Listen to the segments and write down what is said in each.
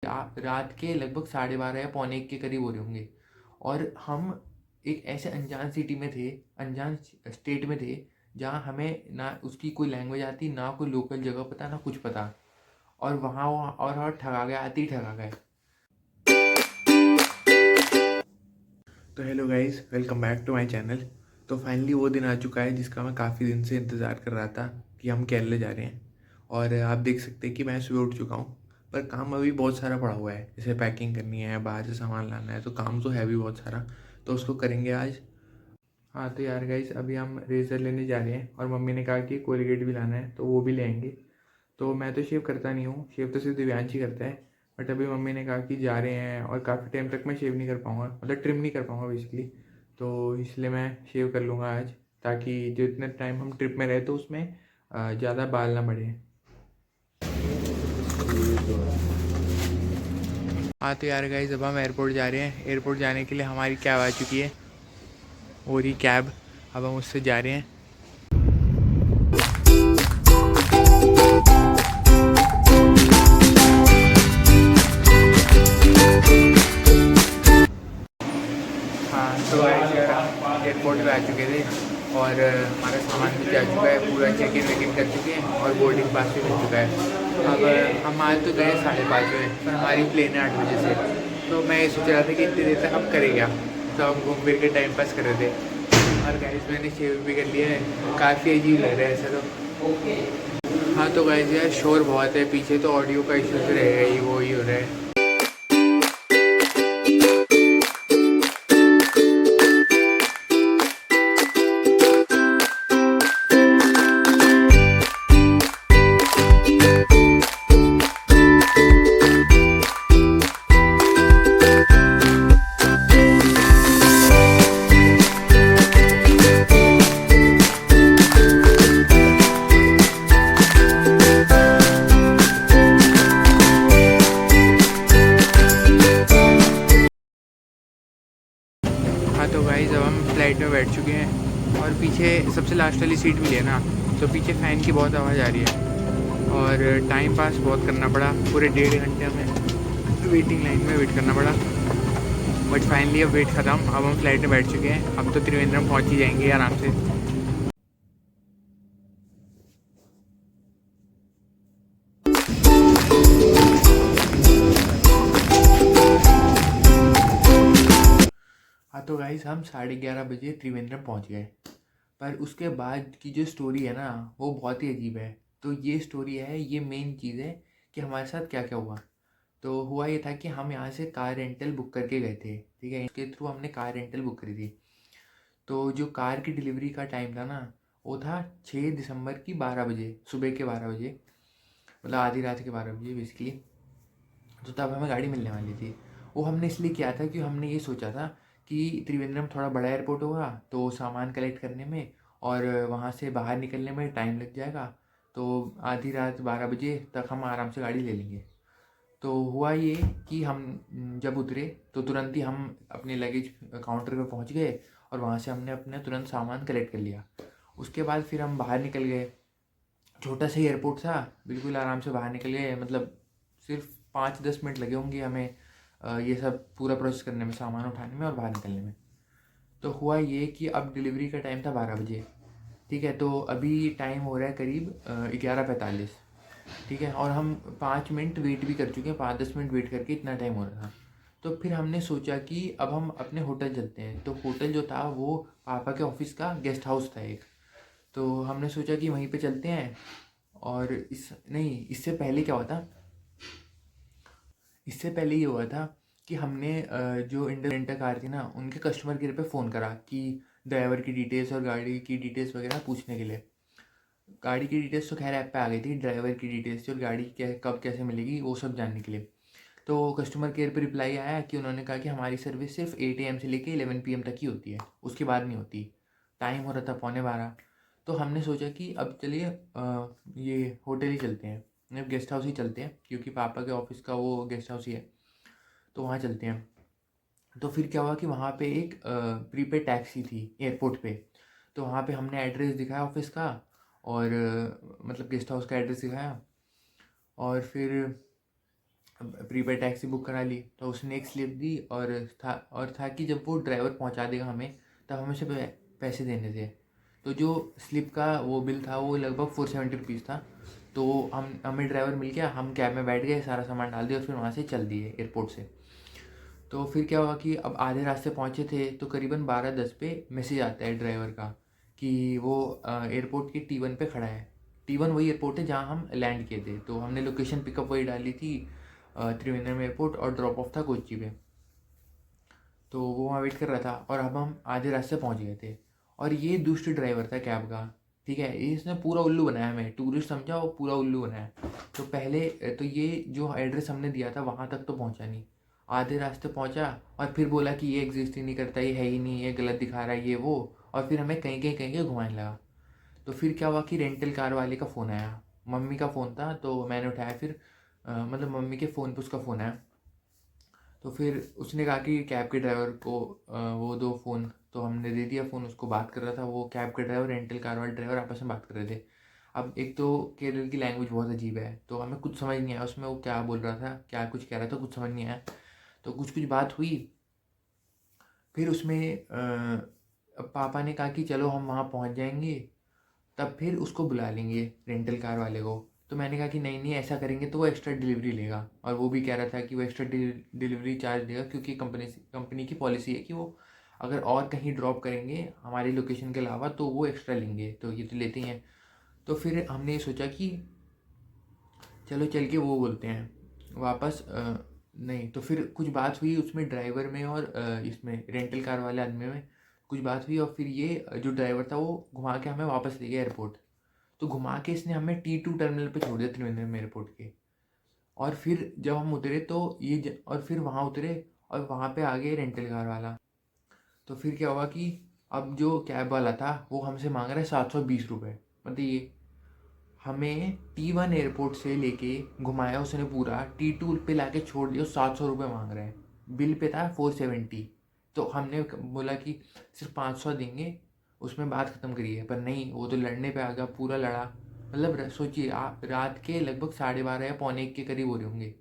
रात के लगभग 12:30 या पौने 1 के करीब हो रहे होंगे। और हम एक ऐसे अनजान सिटी में थे, अनजान स्टेट में थे, जहाँ हमें ना उसकी कोई लैंग्वेज आती, ना कोई लोकल जगह पता, ना कुछ पता। और वहाँ ठगा गए, आते ही ठगा गए। तो hello guys, welcome back to my channel. तो फाइनली वो दिन आ चुका है जिसका मैं काफ़ी दिन से इंतज़ार कर रहा था कि हम केरला जा रहे हैं। और आप देख सकते हैं कि मैं सुबह उठ चुका हूँ, पर काम अभी बहुत सारा पड़ा हुआ है। जैसे पैकिंग करनी है, बाहर से सामान लाना है, तो काम तो है भी बहुत सारा। तो उसको करेंगे आज। हाँ तो यार गाइस, अभी हम रेज़र लेने जा रहे हैं और मम्मी ने कहा कि कोलगेट भी लाना है, तो वो भी लेंगे। तो मैं तो शेव करता नहीं हूँ, शेव तो सिर्फ दिव्यांश ही करता है। बट अभी मम्मी ने कहा कि जा रहे हैं और काफ़ी टाइम तक मैं शेव नहीं कर पाऊँगा, मतलब ट्रिम नहीं कर पाऊँगा बेसिकली। तो इसलिए मैं शेव कर लूँगा आज, ताकि जितने टाइम हम ट्रिप में रहे तो उसमें ज़्यादा बाल ना बढ़े। हाँ तो यार गाइस, अब हम एयरपोर्ट जा रहे हैं। एयरपोर्ट जाने के लिए हमारी कैब आ चुकी है, और ही कैब। अब हम उससे जा रहे हैं। हाँ तो गाइस यार, हम एयरपोर्ट पे आ चुके थे और हमारा सामान भी जा चुका है, पूरा चेक इन वेक इन कर चुके हैं और बोर्डिंग पास भी मिल चुका है। अब हम आज तो गए 5:30 बजे, पर हमारी प्लेन है 8 बजे से। तो मैं ये सोच रहा था कि इतनी देर तक हम करें क्या, तो हम घूम फिर के टाइम पास कर रहे थे। और गाइस मैंने शेव भी कर लिया है, काफ़ी अजीब लग रहा है ऐसा तो। हाँ तो गाइस यार, शोर बहुत है पीछे, तो ऑडियो का इशू तो रहेगा ही, वो ही हो रहा है। हाँ तो गाइस, अब हम फ्लाइट में बैठ चुके हैं और पीछे सबसे लास्ट वाली सीट मिली है ना, तो पीछे फ़ैन की बहुत आवाज़ आ रही है। और टाइम पास बहुत करना पड़ा, पूरे 1.5 घंटे हमें वेटिंग लाइन में वेट करना पड़ा। बट फाइनली अब वेट ख़त्म, अब हम फ्लाइट में बैठ चुके हैं। अब तो त्रिवेंद्रम पहुँच ही जाएंगे आराम से। हाँ तो गाइस, हम 11:30 बजे त्रिवेंद्रम पहुँच गए। पर उसके बाद की जो स्टोरी है ना, वो बहुत ही अजीब है। तो ये स्टोरी है, ये मेन चीज़ है कि हमारे साथ क्या क्या हुआ। तो हुआ ये था कि हम यहाँ से कार रेंटल बुक करके गए थे, ठीक है। इसके थ्रू हमने कार रेंटल बुक करी थी। तो जो कार की डिलीवरी का टाइम था ना, वो था 6 दिसंबर की 12 बजे, सुबह के 12 बजे, मतलब आधी रात के 12 बजे बेसिकली। तो तब हमें गाड़ी मिलने वाली थी। वो हमने इसलिए किया था कि हमने ये सोचा था कि त्रिवेंद्रम थोड़ा बड़ा एयरपोर्ट होगा, तो सामान कलेक्ट करने में और वहाँ से बाहर निकलने में टाइम लग जाएगा। तो आधी रात 12 बजे तक हम आराम से गाड़ी ले लेंगे। तो हुआ ये कि हम जब उतरे तो तुरंत ही हम अपने लगेज काउंटर पे पहुंच गए और वहाँ से हमने अपने तुरंत सामान कलेक्ट कर लिया। उसके बाद फिर हम बाहर निकल गए। छोटा सा ही एयरपोर्ट था, बिल्कुल आराम से बाहर निकल गए। मतलब सिर्फ 5-10 मिनट लगे होंगे हमें ये सब पूरा प्रोसेस करने में, सामान उठाने में और बाहर निकलने में। तो हुआ ये कि अब डिलीवरी का टाइम था 12 बजे, ठीक है। तो अभी टाइम हो रहा है करीब 11:45, ठीक है। और हम 5 मिनट वेट भी कर चुके हैं, 5-10 मिनट वेट करके इतना टाइम हो रहा था। तो फिर हमने सोचा कि अब हम अपने होटल चलते हैं। तो होटल जो था वो पापा के ऑफिस का गेस्ट हाउस था एक। तो हमने सोचा कि वहीं पे चलते हैं। और इससे पहले क्या हुआ था, इससे पहले ये हुआ था कि हमने जो इंडियन रेंटर कार थी ना, उनके कस्टमर केयर पे फ़ोन करा कि ड्राइवर की डिटेल्स और गाड़ी की डिटेल्स वगैरह पूछने के लिए। गाड़ी की डिटेल्स तो खैर ऐप पे आ गई थी, ड्राइवर की डिटेल्स थी और गाड़ी क्या कब कैसे मिलेगी वो सब जानने के लिए। तो कस्टमर केयर पे रिप्लाई आया कि उन्होंने कहा कि हमारी सर्विस सिर्फ 8 AM से लेके 11 PM तक ही होती है, उसके बाद नहीं होती। टाइम हो रहा था 11:45। तो हमने सोचा कि अब चलिए ये होटल ही चलते हैं, मतलब गेस्ट हाउस ही चलते हैं, क्योंकि पापा के ऑफिस का वो गेस्ट हाउस ही है। तो वहाँ चलते हैं। तो फिर क्या हुआ कि वहाँ पे एक प्रीपेड टैक्सी थी एयरपोर्ट पे। तो वहाँ पे हमने एड्रेस दिखाया ऑफिस का, और मतलब गेस्ट हाउस का एड्रेस दिखाया। और फिर प्रीपेड टैक्सी बुक करा ली। तो उसने एक स्लिप दी और था कि जब वो ड्राइवर पहुंचा देगा हमें तब हमें से पैसे देने थे। तो जो स्लिप का वो बिल था वो लगभग 470 रुपीज़ था। तो हमें ड्राइवर मिल गया, हम कैब में बैठ गए, सारा सामान डाल दिया और फिर वहाँ से चल दिए एयरपोर्ट से। तो फिर क्या हुआ कि अब आधे रास्ते पहुँचे थे तो करीबन 12:10 पे मैसेज आता है ड्राइवर का कि वो एयरपोर्ट के T1 पे खड़ा है। T1 वही एयरपोर्ट है जहाँ हम लैंड किए थे। तो हमने लोकेशन पिकअप वही डाली थी, त्रिवेंद्रम एयरपोर्ट, और ड्रॉप ऑफ था कोच्चि पे। तो वो वहाँ वेट कर रहा था और अब हम आधे रास्ते पहुँच गए थे। और ये दूसरी ड्राइवर था कैब का, ठीक है। इसने पूरा उल्लू बनाया, हमें टूरिस्ट समझा, वो पूरा उल्लू बनाया। तो पहले तो ये जो एड्रेस हमने दिया था वहाँ तक तो पहुँचा नहीं, आधे रास्ते पहुँचा और फिर बोला कि ये एग्जिस्ट ही नहीं करता, ये है ही नहीं, ये गलत दिखा रहा है, ये वो। और फिर हमें कहीं घुमाने लगा। तो फिर क्या हुआ कि रेंटल कार वाले का फ़ोन आया, मम्मी का फ़ोन था। तो मैंने उठाया, फिर मतलब मम्मी के फ़ोन पे उसका फ़ोन आया। तो फिर उसने कहा कि कैब के ड्राइवर को वो दो फ़ोन। तो हमने दे दिया फ़ोन, उसको बात कर रहा था वो कैब का ड्राइवर, रेंटल कार वाले ड्राइवर आपस में बात कर रहे थे। अब एक तो केरल की लैंग्वेज बहुत अजीब है, तो हमें कुछ समझ नहीं आया उसमें वो क्या बोल रहा था, क्या कुछ कह रहा था, कुछ समझ नहीं आया। तो कुछ कुछ बात हुई। फिर उसमें पापा ने कहा कि चलो हम वहाँ पहुँच जाएंगे, तब फिर उसको बुला लेंगे रेंटल कार वाले को। तो मैंने कहा कि नहीं नहीं, ऐसा करेंगे तो वो एक्स्ट्रा डिलीवरी लेगा। और वो भी कह रहा था कि वो एक्स्ट्रा डिलीवरी चार्ज देगा, क्योंकि कंपनी की पॉलिसी है कि वो अगर और कहीं ड्रॉप करेंगे हमारी लोकेशन के अलावा तो वो एक्स्ट्रा लेंगे, तो ये तो लेते ही हैं। तो फिर हमने ये सोचा कि चलो चल के वो बोलते हैं वापस। नहीं, तो फिर कुछ बात हुई उसमें ड्राइवर में और इसमें रेंटल कार वाले आदमी में कुछ बात हुई, और फिर ये जो ड्राइवर था वो घुमा के हमें वापस ले गया एयरपोर्ट। तो घुमा के इसने हमें T2 टर्मिनल पे छोड़ दिया त्रिवेंद्रम एयरपोर्ट के। और फिर जब हम उतरे तो और फिर वहाँ उतरे और वहाँ पे आ गए रेंटल कार वाला। तो फिर क्या हुआ कि अब जो कैब वाला था वो हमसे मांग रहा है 720 रुपये। मतलब ये हमें T1 एयरपोर्ट से लेके घुमाया उसने पूरा, T2 पे लाके छोड़ दिया, 700 रुपये मांग रहे हैं। बिल पे था 470। तो हमने बोला कि सिर्फ 500 देंगे, उसमें बात ख़त्म करिए। पर नहीं, वो तो लड़ने पे आ गया, पूरा लड़ा। मतलब सोचिए, आप रात के लगभग 12:30 या पौने 1 के करीब हो रहे होंगे,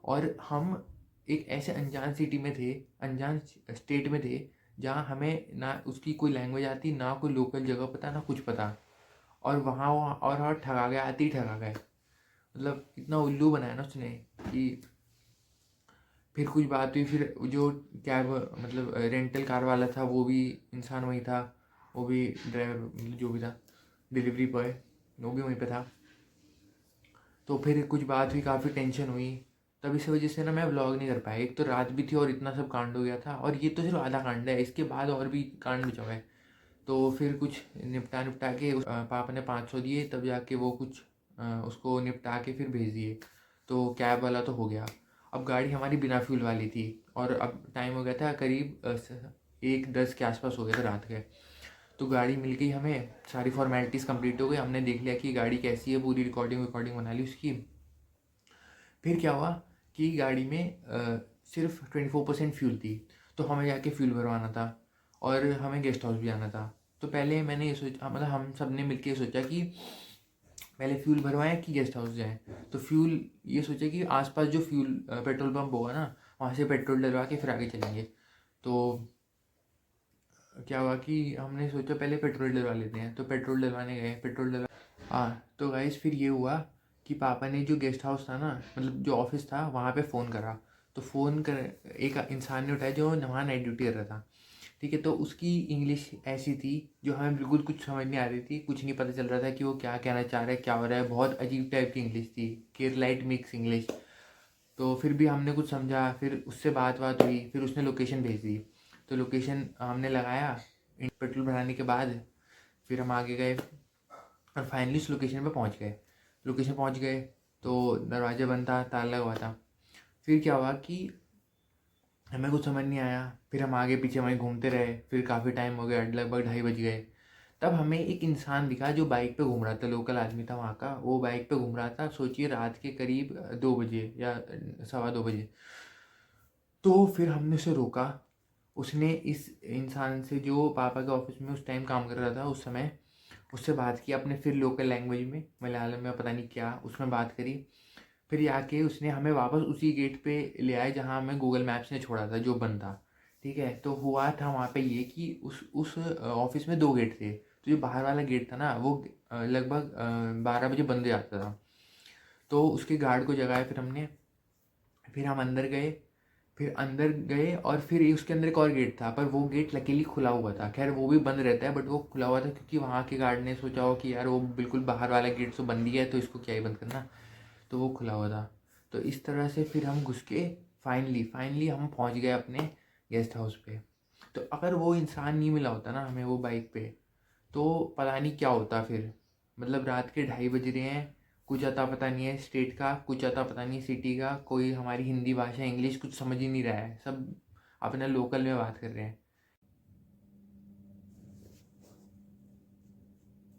और हम एक ऐसे अनजान सिटी में थे, अनजान स्टेट में थे, जहाँ हमें ना उसकी कोई लैंग्वेज आती, ना कोई लोकल जगह पता, ना कुछ पता। और वहाँ वहाँ और ठगा गए, आते ही ठगा गए। मतलब इतना उल्लू बनाया ना उसने कि फिर कुछ बात हुई। फिर जो कैब मतलब रेंटल कार वाला था वो भी इंसान वही था, वो भी ड्राइवर मतलब जो भी था डिलीवरी बॉय, वो भी वहीं पे था। तो फिर कुछ बात हुई, काफ़ी टेंशन हुई। तब इस वजह से ना मैं व्लॉग नहीं कर पाया। एक तो रात भी थी और इतना सब कांड हो गया था, और ये तो सिर्फ आधा कांड है, इसके बाद और भी कांड बचा हुआ है। तो फिर कुछ निपटा के पापा ने 500 दिए, तब जाके वो कुछ उसको निपटा के फिर भेज दिए। तो कैब वाला तो हो गया। अब गाड़ी हमारी बिना फ्यूल वाली थी, और अब टाइम हो गया था करीब 1:10 के आसपास हो गया था रात के। तो गाड़ी मिल गई हमें, सारी फॉर्मेलिटीज़ कंप्लीट हो गई, हमने देख लिया कि गाड़ी कैसी है, पूरी रिकॉर्डिंग रिकॉर्डिंग बना ली उसकी। फिर क्या हुआ कि गाड़ी में सिर्फ 24% फ्यूल थी। तो हमें जाके फ्यूल भरवाना था और हमें गेस्ट हाउस भी आना था। तो पहले मैंने ये सोचा, मतलब हम सब ने मिल के सोचा कि पहले फ्यूल भरवाएं कि गेस्ट हाउस जाएं। तो फ्यूल ये सोचा कि आसपास जो फ्यूल पेट्रोल पंप होगा ना, वहाँ से पेट्रोल डलवा के फिर आगे चलेंगे। तो क्या हुआ कि हमने सोचा पहले पेट्रोल डलवा लेते हैं, तो पेट्रोल डलवाने गए, पेट्रोल डलवा। हाँ, तो गाइस फिर ये हुआ कि पापा ने जो गेस्ट हाउस था ना, मतलब जो ऑफिस था, वहाँ पे फ़ोन करा। तो फ़ोन कर एक इंसान ने उठाया जो वहाँ नाइट ड्यूटी कर रहा था, ठीक है। तो उसकी इंग्लिश ऐसी थी जो हमें बिल्कुल कुछ समझ नहीं आ रही थी, कुछ नहीं पता चल रहा था कि वो क्या कहना चाह रहा है, क्या हो रहा है। बहुत अजीब टाइप की इंग्लिश थी, केरलाइट मिक्स इंग्लिश। तो फिर भी हमने कुछ समझा, फिर उससे बात हुई, फिर उसने लोकेशन भेज दी। तो लोकेशन हमने लगाया पेट्रोल भराने के बाद, फिर हम आगे गए और फाइनली उस लोकेशन पे पहुंच गए। लोकेशन पहुंच गए तो दरवाज़ा बंद था, ताला लगा हुआ था। फिर क्या हुआ कि हमें कुछ समझ नहीं आया, फिर हम आगे पीछे वहीं घूमते रहे, फिर काफ़ी टाइम हो गया, लगभग 2:30 बज गए। तब हमें एक इंसान दिखा जो बाइक पे घूम रहा था, लोकल आदमी था वहाँ का, वो बाइक पे घूम रहा था। सोचिए रात के करीब 2 बजे या 2:15 बजे। तो फिर हमने उसे रोका। उसने इस इंसान से जो पापा के ऑफिस में उस टाइम काम कर रहा था उस समय, उससे बात की अपने फिर लोकल लैंग्वेज में, मलयालम में, पता नहीं क्या उसमें बात करी। फिर आके उसने हमें वापस उसी गेट पे ले आया जहाँ हमें गूगल मैप्स ने छोड़ा था, जो बंद था। ठीक है, तो हुआ था वहाँ पे ये कि उस ऑफिस में 2 गेट थे। तो जो बाहर वाला गेट था ना, वो लगभग 12 बजे बंद हो जाता था। तो उसके गार्ड को जगाया फिर हमने। फिर हम अंदर गए और फिर उसके अंदर एक और गेट था, पर वो गेट लकीली खुला हुआ था। खैर वो भी बंद रहता है, बट वो खुला हुआ था क्योंकि वहाँ के गार्ड ने सोचा हो कि यार वो बिल्कुल बाहर वाला गेट तो बंद ही है, तो इसको क्या ही बंद करना। तो वो खुला हुआ था। तो इस तरह से फिर हम घुस के फाइनली फाइनली हम पहुँच गए अपने गेस्ट हाउस पे। तो अगर वो इंसान नहीं मिला होता ना हमें, वो बाइक पे, तो पता नहीं क्या होता फिर। मतलब रात के 2:30 बज रहे हैं, कुछ अता पता नहीं है स्टेट का, कुछ अता पता नहीं सिटी का, कोई हमारी हिंदी भाषा इंग्लिश कुछ समझ ही नहीं रहा है, सब अपने लोकल में बात कर रहे हैं।